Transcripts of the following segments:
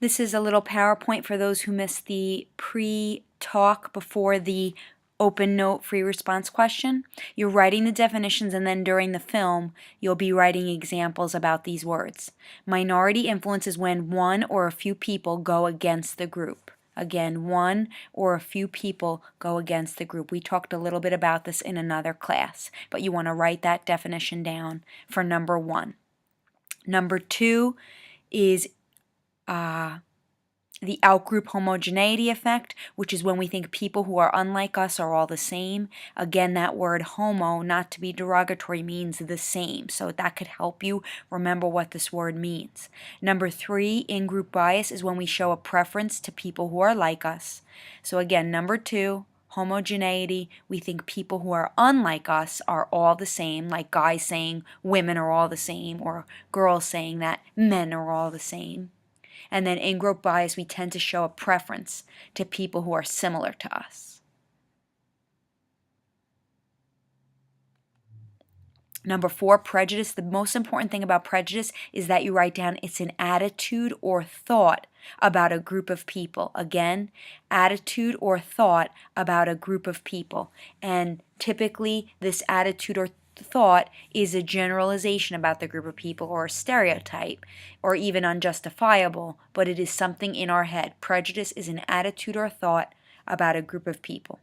This is a little PowerPoint for those who missed the pre-talk before the open note free response question. You're writing the definitions, and then during the film, you'll be writing examples about these words. Minority influence is when one or a few people go against the group. Again, one or a few people go against the group. We talked a little bit about this in another class, but you want to write that definition down for number 1. Number 2 is the outgroup homogeneity effect, which is when we think people who are unlike us are all the same. Again, that word homo, not to be derogatory, means the same. So that could help you remember what this word means. Number 3, in-group bias, is when we show a preference to people who are like us. So again, number 2, homogeneity, we think people who are unlike us are all the same, like guys saying women are all the same, or girls saying that men are all the same. And then in-group bias, we tend to show a preference to people who are similar to us. Number 4, prejudice. The most important thing about prejudice is that you write down it's an attitude or thought about a group of people. Again, attitude or thought about a group of people. And typically, this attitude or thought is a generalization about the group of people, or a stereotype, or even unjustifiable, but it is something in our head. Prejudice is an attitude or thought about a group of people.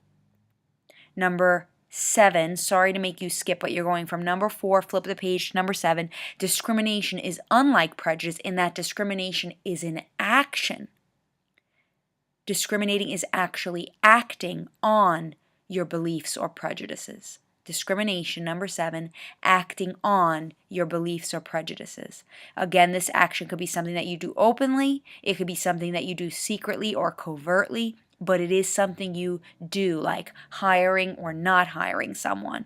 Number 7, sorry to make you skip, but you're going from number 4, flip the page to number 7. Discrimination is unlike prejudice in that discrimination is an action. Discriminating is actually acting on your beliefs or prejudices. Discrimination, number 7, acting on your beliefs or prejudices. Again, this action could be something that you do openly, it could be something that you do secretly or covertly, but it is something you do, like hiring or not hiring someone,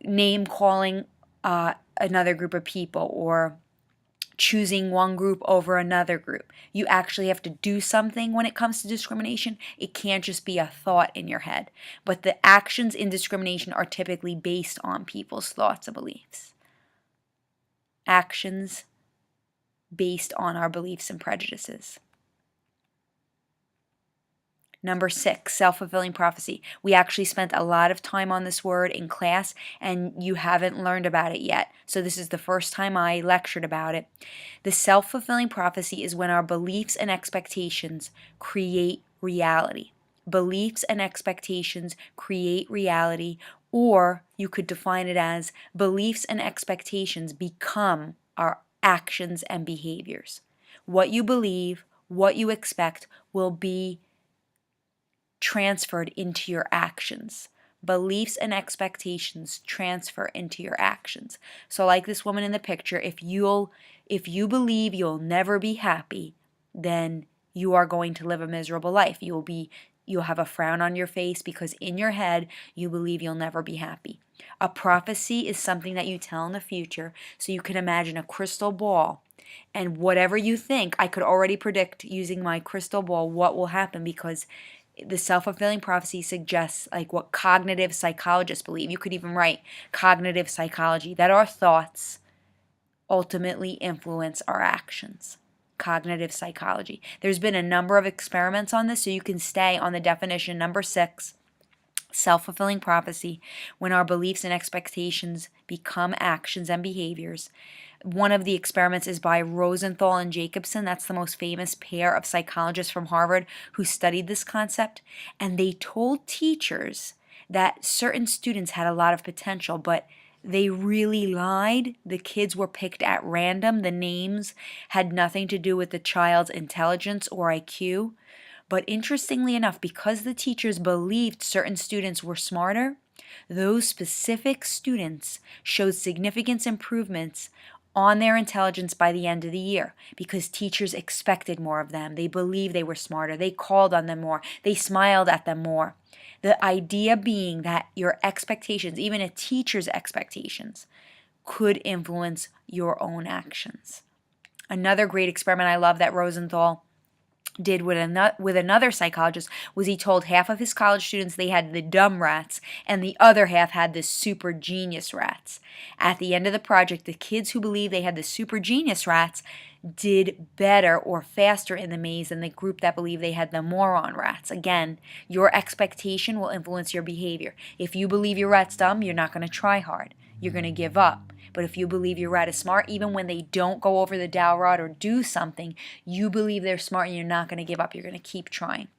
name calling another group of people, or choosing one group over another group. You actually have to do something when it comes to discrimination. It can't just be a thought in your head. But the actions in discrimination are typically based on people's thoughts and beliefs. Actions based on our beliefs and prejudices. Number 6, self-fulfilling prophecy. We actually spent a lot of time on this word in class, and you haven't learned about it yet. So this is the first time I lectured about it. The self-fulfilling prophecy is when our beliefs and expectations create reality. Beliefs and expectations create reality, or you could define it as beliefs and expectations become our actions and behaviors. What you believe, what you expect will be transferred into your actions. Beliefs and expectations transfer into your actions. So like this woman in the picture, if you believe you'll never be happy, then you are going to live a miserable life. You'll have a frown on your face because in your head you believe you'll never be happy. A prophecy is something that you tell in the future, so you can imagine a crystal ball. And whatever you think, I could already predict using my crystal ball what will happen, because the self-fulfilling prophecy suggests like what cognitive psychologists believe. You could even write cognitive psychology, that our thoughts ultimately influence our actions. Cognitive psychology. There's been a number of experiments on this, so you can stay on the definition. Number 6, self-fulfilling prophecy, when our beliefs and expectations become actions and behaviors. One of the experiments is by Rosenthal and Jacobson. That's the most famous pair of psychologists from Harvard who studied this concept. And they told teachers that certain students had a lot of potential, but they really lied. The kids were picked at random. The names had nothing to do with the child's intelligence or IQ. But interestingly enough, because the teachers believed certain students were smarter, those specific students showed significant improvements on their intelligence by the end of the year, because teachers expected more of them. They believed they were smarter. They called on them more. They smiled at them more. The idea being that your expectations, even a teacher's expectations, could influence your own actions. Another great experiment I love that Rosenthal did with another psychologist was he told half of his college students they had the dumb rats and the other half had the super genius rats. At the end of the project, the kids who believed they had the super genius rats did better or faster in the maze than the group that believed they had the moron rats. Again, your expectation will influence your behavior. If you believe your rat's dumb, you're not going to try hard. You're going to give up. But if you believe your rat is smart, even when they don't go over the dowel rod or do something, you believe they're smart and you're not going to give up. You're going to keep trying.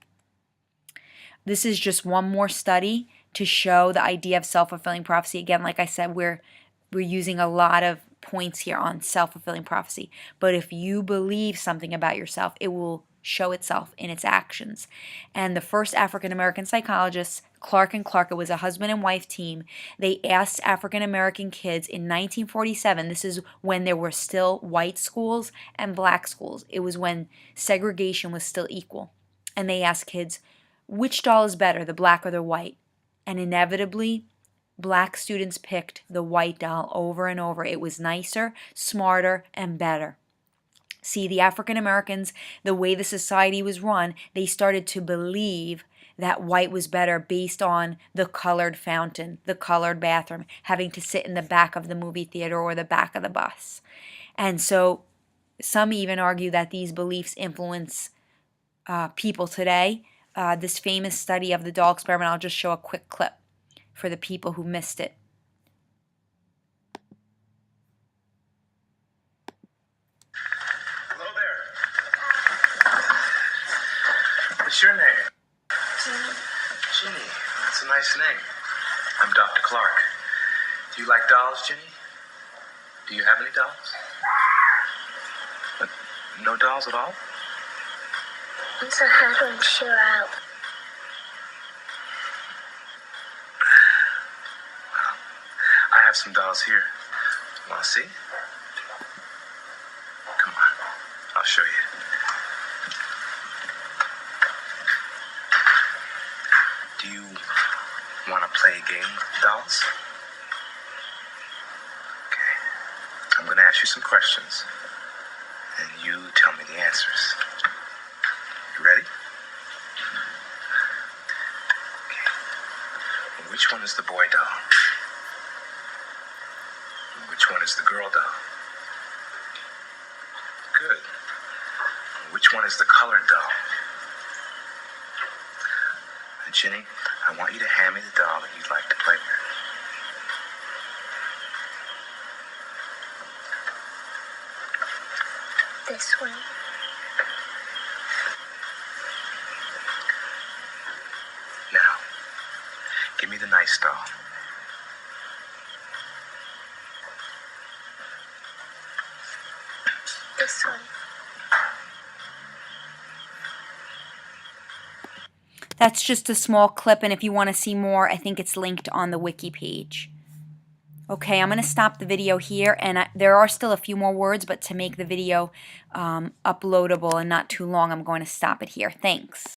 This is just one more study to show the idea of self-fulfilling prophecy. Again, like I said, we're using a lot of points here on self-fulfilling prophecy. But if you believe something about yourself, it will show itself in its actions. And the first African-American psychologists, Clark and Clark, it was a husband and wife team. They asked African-American kids in 1947, this is when there were still white schools and black schools. It was when segregation was still equal. And they asked kids, which doll is better, the black or the white? And inevitably, black students picked the white doll over and over. It was nicer, smarter, and better. See, the African Americans, the way the society was run, they started to believe that white was better based on the colored fountain, the colored bathroom, having to sit in the back of the movie theater or the back of the bus. And so some even argue that these beliefs influence people today. This famous study of the doll experiment, I'll just show a quick clip for the people who missed it. Hello there. What's your name? Ginny. Ginny. That's a nice name. I'm Dr. Clark. Do you like dolls, Ginny? Do you have any dolls? No dolls at all? So how do I show out? Well, I have some dolls here. Want to see? Come on. I'll show you. Do you want to play a game with dolls? Okay. I'm going to ask you some questions, and you tell me the answers. You ready? Okay. Which one is the boy doll? Which one is the girl doll? Good. Which one is the colored doll? And Ginny, I want you to hand me the doll that you'd like to play with. This one. Now, give me the nice doll. This one. That's just a small clip, and if you want to see more, I think it's linked on the wiki page. Okay, I'm going to stop the video here, and there are still a few more words, but to make the video uploadable and not too long, I'm going to stop it here. Thanks.